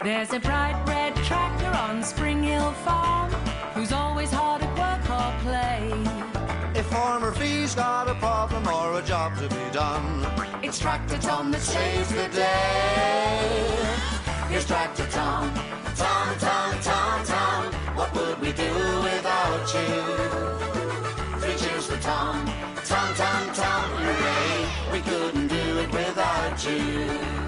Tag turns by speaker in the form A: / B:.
A: There's a bright red tractor on Spring Hill Farm who's always hard at work or play.
B: If Farmer Fee's got a problem or a job to be done,
A: It's Tractor Tom that saves the day. Here's Tractor Tom.
B: Tom, Tom, Tom, Tom, what would we do without you? 3 cheers for Tom. Tom, Tom, Tom, hooray, we couldn't do it without you.